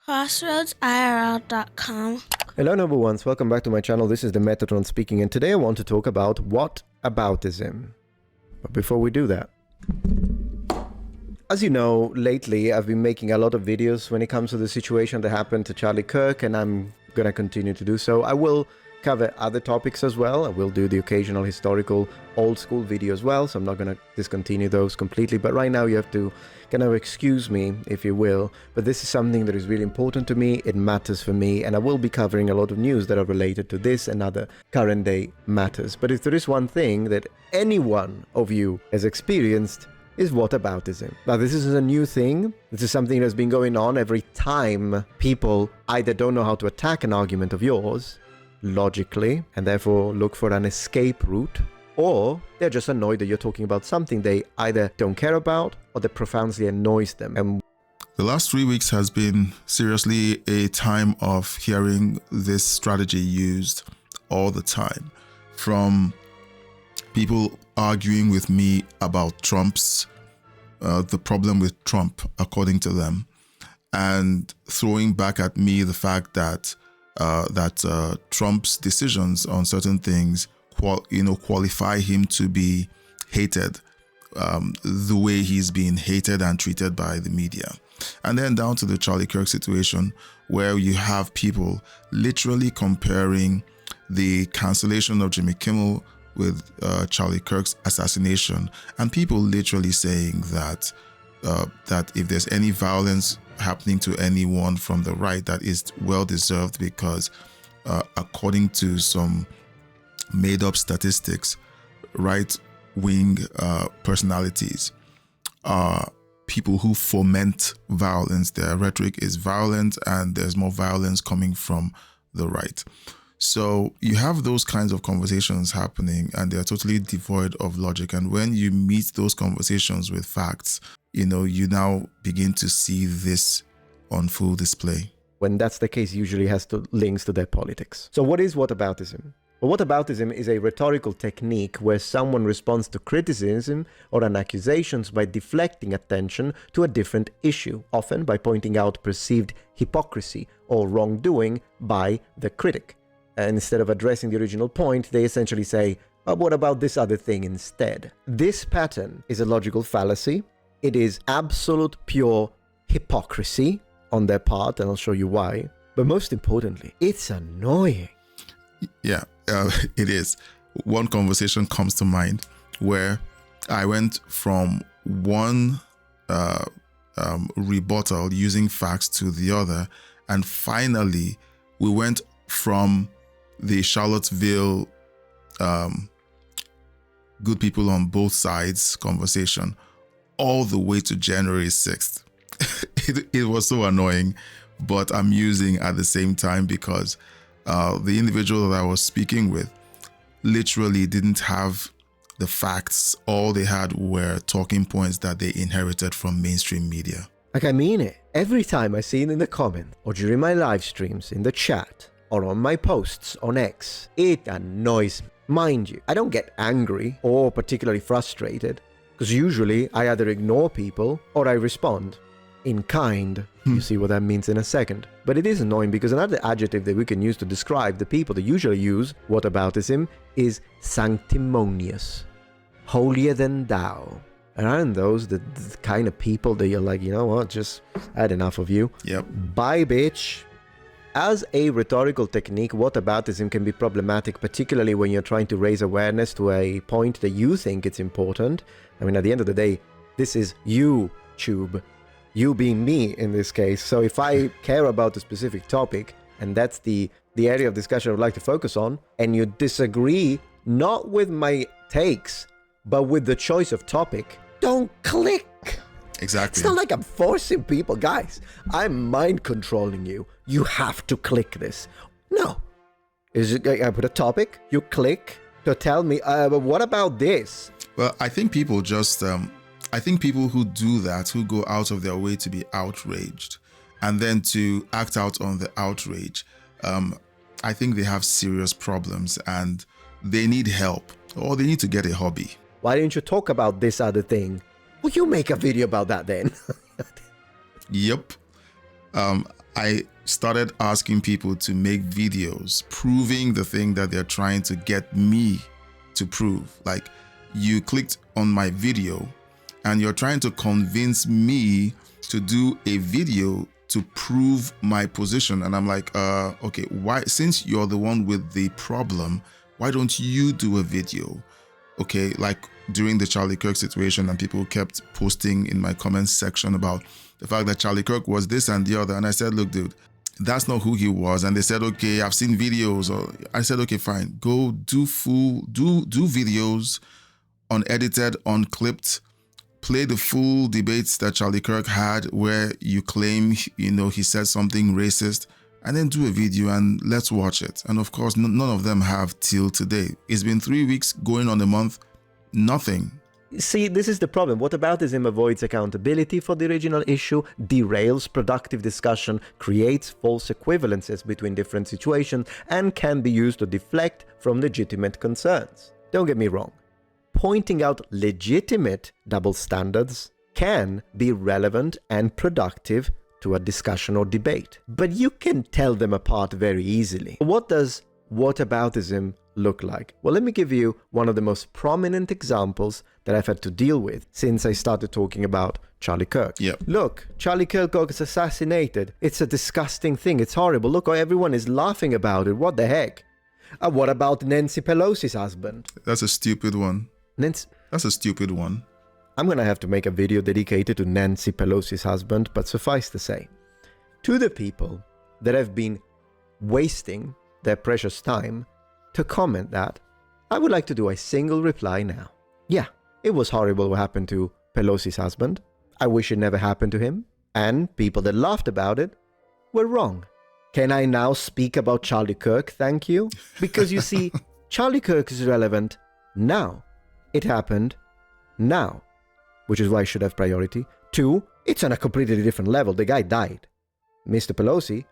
CrossroadsIRL.com. Hello number ones, welcome back to my channel. This is the Metatron speaking, and today I want to talk about whataboutism. But before we do that, as you know, lately I've been making a lot of videos when it comes to the situation that happened to Charlie Kirk, and I'm gonna continue to do so. I will cover other topics as well. I will do the occasional historical old school video as well, so I'm not gonna discontinue those completely, but right now you have to kind of excuse me, if you will, but this is something that is really important to me. It matters for me, and I will be covering a lot of news that are related to this and other current day matters. But if there is one thing that any one of you has experienced, is whataboutism. Now, this is a new thing. This is something that's been going on every time people either don't know how to attack an argument of yours logically and therefore look for an escape route, or they're just annoyed that you're talking about something they either don't care about or that profoundly annoys them. And the last 3 weeks has been seriously a time of hearing this strategy used all the time. From people arguing with me about Trump's, the problem with Trump, according to them, and throwing back at me the fact that Trump's decisions on certain things qualify him to be hated, the way he's being hated and treated by the media. And then down to the Charlie Kirk situation, where you have people literally comparing the cancellation of Jimmy Kimmel with Charlie Kirk's assassination, and people literally saying that if there's any violence happening to anyone from the right, that is well deserved, because according to some made-up statistics, right-wing personalities are people who foment violence. Their rhetoric is violent, and there's more violence coming from the right. So you have those kinds of conversations happening, and they're totally devoid of logic. And when you meet those conversations with facts, you now begin to see this on full display. when that's the case, usually has links to their politics. So what is whataboutism? Well, whataboutism is a rhetorical technique where someone responds to criticism or an accusations by deflecting attention to a different issue, often by pointing out perceived hypocrisy or wrongdoing by the critic. And instead of addressing the original point, they essentially say, oh, what about this other thing instead? This pattern is a logical fallacy. It is absolute pure hypocrisy on their part, and I'll show you why. But most importantly, it's annoying. Yeah, it is. One conversation comes to mind where I went from one rebuttal using facts to the other, and finally we went from the Charlottesville good people on both sides conversation all the way to January 6th. It was so annoying, but amusing at the same time, because the individual that I was speaking with literally didn't have the facts. All they had were talking points that they inherited from mainstream media. Like, I mean it. Every time I see it in the comment, or during my live streams, in the chat, or on my posts on X, it annoys me. Mind you, I don't get angry or particularly frustrated, because usually I either ignore people or I respond in kind. You see what that means in a second. But it is annoying because another adjective that we can use to describe the people that usually use whataboutism is sanctimonious, holier than thou. And aren't those the kind of people that you're like, you know what, just I had enough of you. Yep. Bye, bitch. As a rhetorical technique, whataboutism can be problematic, particularly when you're trying to raise awareness to a point that you think it's important. I mean, at the end of the day, this is YouTube. You being me in this case. So if I care about a specific topic, and that's the area of discussion I would like to focus on, and you disagree not with my takes, but with the choice of topic, don't click. Exactly. It's not like I'm forcing people. Guys, I'm mind controlling you. You have to click this. No. I put a topic, you click to tell me, but what about this? Well, I think people just... I think people who do that, who go out of their way to be outraged and then to act out on the outrage, I think they have serious problems and they need help, or they need to get a hobby. Why didn't you talk about this other thing? Well, you make a video about that then. Yep. I started asking people to make videos proving the thing that they're trying to get me to prove. Like, you clicked on my video and you're trying to convince me to do a video to prove my position. And I'm like, okay, why, since you're the one with the problem, why don't you do a video? Okay, like during the Charlie Kirk situation, and people kept posting in my comments section about the fact that Charlie Kirk was this and the other. And I said, look, dude, that's not who he was. And they said, okay, I've seen videos. Or I said, okay, fine, go do videos, unedited, unclipped, play the full debates that Charlie Kirk had where you claim, he said something racist, and then do a video and let's watch it. And of course, none of them have till today. It's been 3 weeks, going on a month, nothing. See, this is the problem. Whataboutism avoids accountability for the original issue, derails productive discussion, creates false equivalences between different situations, and can be used to deflect from legitimate concerns. Don't get me wrong. Pointing out legitimate double standards can be relevant and productive to a discussion or debate, but you can tell them apart very easily. What does whataboutism look like? Well, let me give you one of the most prominent examples that I've had to deal with since I started talking about Charlie Kirk. Yep. Look, Charlie Kirk got assassinated. It's a disgusting thing. It's horrible. Look, everyone is laughing about it. What the heck? What about Nancy Pelosi's husband? That's a stupid one. That's a stupid one. I'm going to have to make a video dedicated to Nancy Pelosi's husband, but suffice to say, to the people that have been wasting their precious time to comment that, I would like to do a single reply now. Yeah, it was horrible what happened to Pelosi's husband. I wish it never happened to him. And people that laughed about it were wrong. Can I now speak about Charlie Kirk? Thank you. Because you see, Charlie Kirk is relevant now. It happened now, which is why I should have priority. 2, it's on a completely different level. The guy died. Mr. Pelosi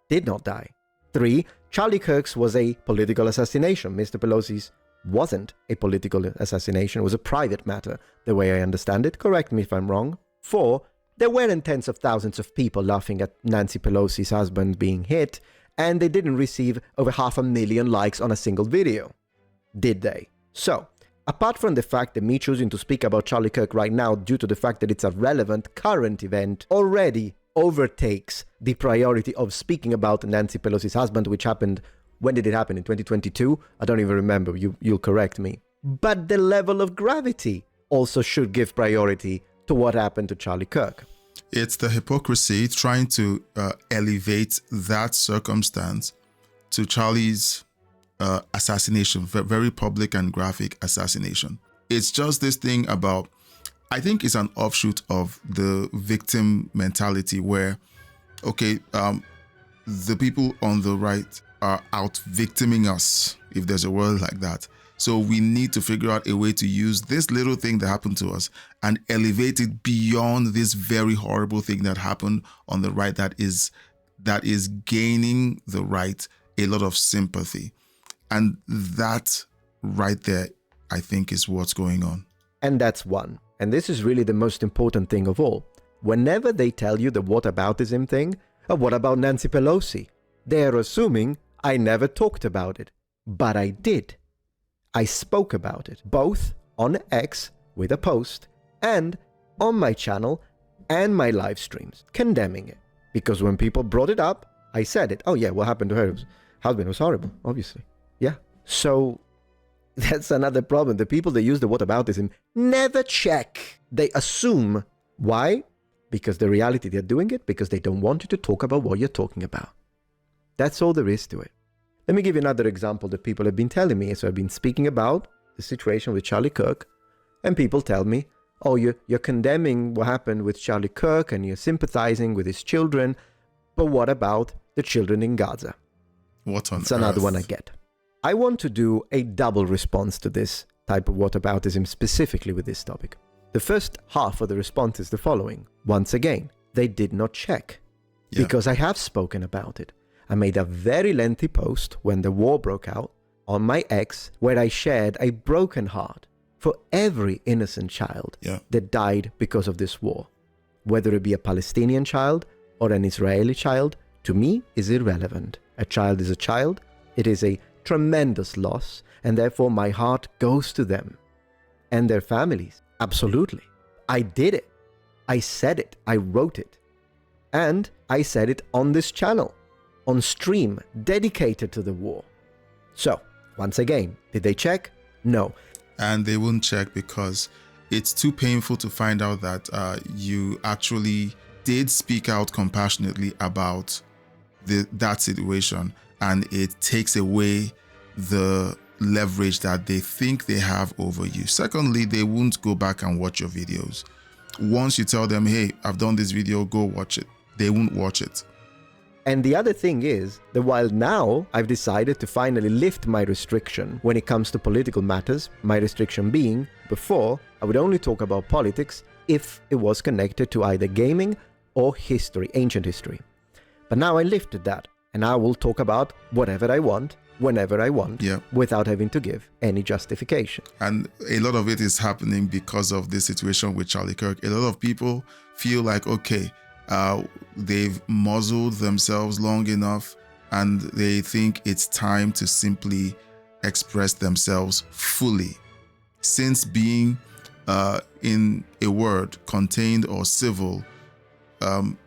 did not die. 3, Charlie Kirk's was a political assassination. Mr. Pelosi's wasn't a political assassination. It was a private matter, the way I understand it. Correct me if I'm wrong. 4, there weren't tens of thousands of people laughing at Nancy Pelosi's husband being hit, and they didn't receive over 500,000 likes on a single video. Did they? So, apart from the fact that me choosing to speak about Charlie Kirk right now due to the fact that it's a relevant current event already overtakes the priority of speaking about Nancy Pelosi's husband, which happened, when did it happen? In 2022? I don't even remember, you'll correct me. But the level of gravity also should give priority to what happened to Charlie Kirk. It's the hypocrisy trying to elevate that circumstance to Charlie's assassination, very public and graphic assassination. It's just this thing about, I think it's an offshoot of the victim mentality where, okay, the people on the right are out victiming us, if there's a word like that. So we need to figure out a way to use this little thing that happened to us and elevate it beyond this very horrible thing that happened on the right that is gaining the right a lot of sympathy. And that right there, I think, is what's going on. And that's one. And this is really the most important thing of all. Whenever they tell you the whataboutism thing, what about Nancy Pelosi? They're assuming I never talked about it. But I did. I spoke about it, both on X with a post and on my channel and my live streams, condemning it. Because when people brought it up, I said it. Oh yeah, what happened to her husband was horrible, obviously. Yeah. So that's another problem. The people that use the whataboutism never check. They assume. Why? Because the reality they're doing it because they don't want you to talk about what you're talking about. That's all there is to it. Let me give you another example that people have been telling me. So I've been speaking about the situation with Charlie Kirk, and people tell me, oh, you're condemning what happened with Charlie Kirk and you're sympathizing with his children, but what about the children in Gaza? What on It's another one I get. I want to do a double response to this type of whataboutism, specifically with this topic. The first half of the response is the following. Once again, they did not check. Yeah. Because I have spoken about it. I made a very lengthy post when the war broke out on my X where I shared a broken heart for every innocent child that died because of this war. Whether it be a Palestinian child or an Israeli child, to me, is irrelevant. A child is a child. It is a tremendous loss, and therefore my heart goes to them and their families. Absolutely. I did it. I said it. I wrote it. And I said it on this channel, on stream, dedicated to the war. So, once again, did they check? No. And they won't check because it's too painful to find out that you actually did speak out compassionately about that situation, and it takes away the leverage that they think they have over you. Secondly, they won't go back and watch your videos. Once you tell them, hey, I've done this video, go watch it, they won't watch it. And the other thing is that while now I've decided to finally lift my restriction when it comes to political matters, my restriction being, before, I would only talk about politics if it was connected to either gaming or history, ancient history. But now I lifted that, and I will talk about whatever I want, whenever I want, without having to give any justification. And a lot of it is happening because of this situation with Charlie Kirk. A lot of people feel like, okay, they've muzzled themselves long enough and they think it's time to simply express themselves fully. Since being in a word, contained or civil,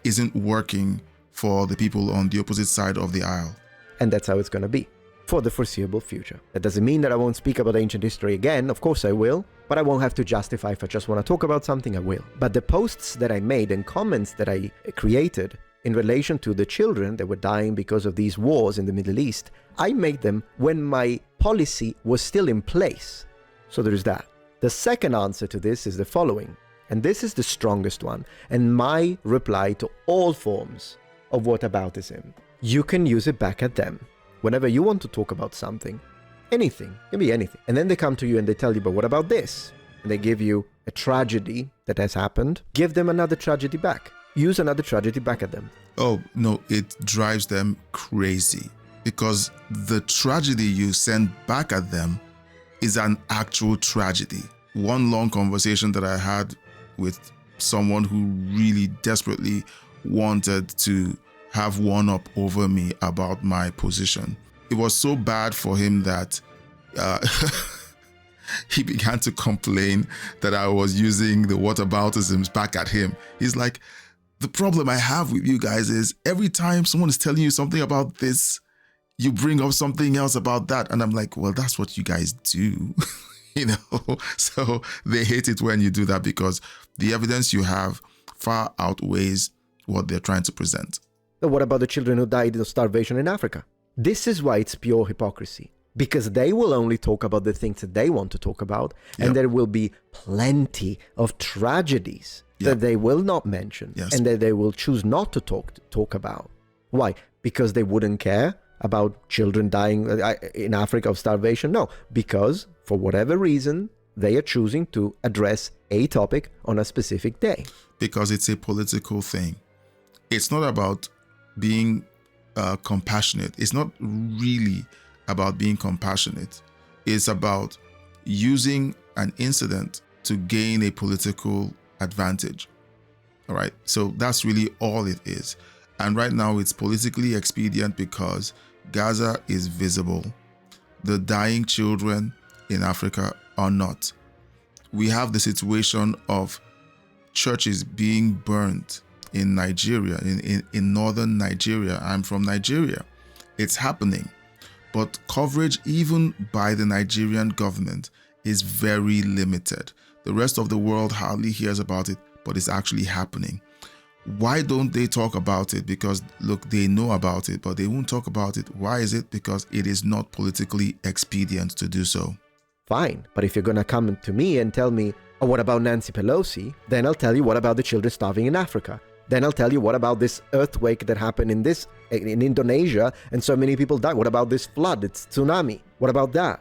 isn't working for the people on the opposite side of the aisle. And that's how it's going to be for the foreseeable future. That doesn't mean that I won't speak about ancient history again. Of course I will, but I won't have to justify. If I just want to talk about something, I will. But the posts that I made and comments that I created in relation to the children that were dying because of these wars in the Middle East, I made them when my policy was still in place. So there's that. The second answer to this is the following, and this is the strongest one, and my reply to all forms of whataboutism. You can use it back at them. Whenever you want to talk about something, anything, it can be anything. And then they come to you and they tell you, but what about this? And they give you a tragedy that has happened. Give them another tragedy back. Use another tragedy back at them. Oh, no, it drives them crazy because the tragedy you send back at them is an actual tragedy. One long conversation that I had with someone who really desperately wanted to have one up over me about my position. It was so bad for him that he began to complain that I was using the whataboutisms back at him. He's like, the problem I have with you guys is every time someone is telling you something about this, you bring up something else about that. And I'm like, well, that's what you guys do. You know, so they hate it when you do that because the evidence you have far outweighs what they're trying to present. But what about the children who died of starvation in Africa? This is why it's pure hypocrisy. Because they will only talk about the things that they want to talk about, and there will be plenty of tragedies that they will not mention, and that they will choose not to talk about. Why? Because they wouldn't care about children dying in Africa of starvation? No, because for whatever reason, they are choosing to address a topic on a specific day. Because it's a political thing. It's not about being compassionate. It's not really about being compassionate. It's about using an incident to gain a political advantage. All right. So that's really all it is. And right now it's politically expedient because Gaza is visible. The dying children in Africa are not. We have the situation of churches being burnt in Nigeria, in northern Nigeria. I'm from Nigeria. It's happening. But coverage even by the Nigerian government is very limited. The rest of the world hardly hears about it, but it's actually happening. Why don't they talk about it? Because look, they know about it, but they won't talk about it. Why is it? Because it is not politically expedient to do so. Fine, but if you're going to come to me and tell me, oh, what about Nancy Pelosi? Then I'll tell you what about the children starving in Africa. Then I'll tell you what about this earthquake that happened in Indonesia and so many people died. What about this flood? It's tsunami. What about that?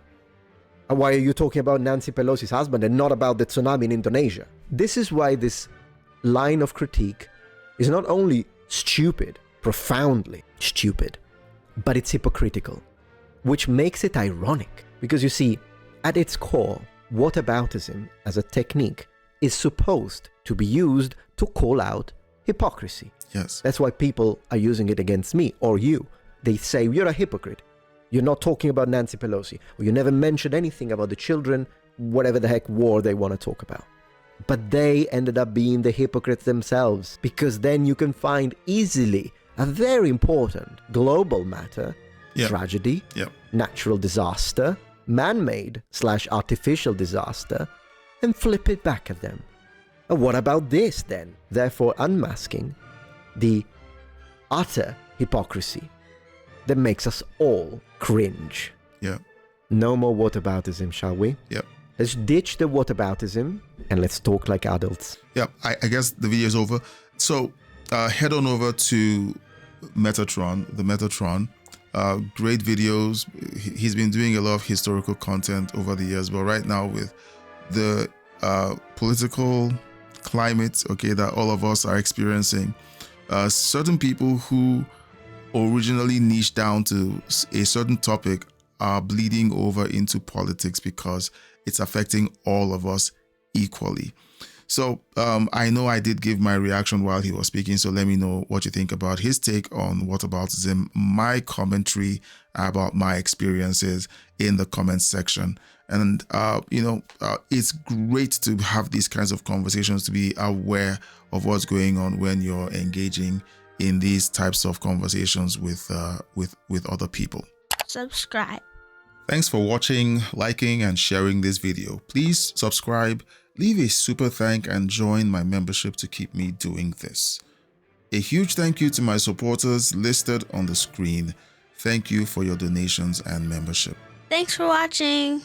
And why are you talking about Nancy Pelosi's husband and not about the tsunami in Indonesia? This is why this line of critique is not only stupid, profoundly stupid, but it's hypocritical, which makes it ironic. Because you see, at its core, whataboutism as a technique is supposed to be used to call out hypocrisy. Yes. That's why people are using it against me or you. They say, you're a hypocrite. You're not talking about Nancy Pelosi, or you never mentioned anything about the children, whatever the heck war they want to talk about. But they ended up being the hypocrites themselves, because then you can find easily a very important global matter, tragedy, natural disaster, man-made / artificial disaster, and flip it back at them. And what about this then? Therefore unmasking the utter hypocrisy that makes us all cringe. Yeah. No more whataboutism, shall we? Yep. Let's ditch the whataboutism and let's talk like adults. Yeah, I guess the video is over. So head on over to Metatron, the Metatron. Great videos. He's been doing a lot of historical content over the years, but right now with the political climate, okay, that all of us are experiencing, certain people who originally niched down to a certain topic are bleeding over into politics because it's affecting all of us equally. So I know I did give my reaction while he was speaking, so let me know what you think about his take on whataboutism, my commentary about my experiences in the comments section. And, it's great to have these kinds of conversations, to be aware of what's going on when you're engaging in these types of conversations with other people. Subscribe. Thanks for watching, liking, and sharing this video. Please subscribe, leave a super thank, and join my membership to keep me doing this. A huge thank you to my supporters listed on the screen. Thank you for your donations and membership. Thanks for watching.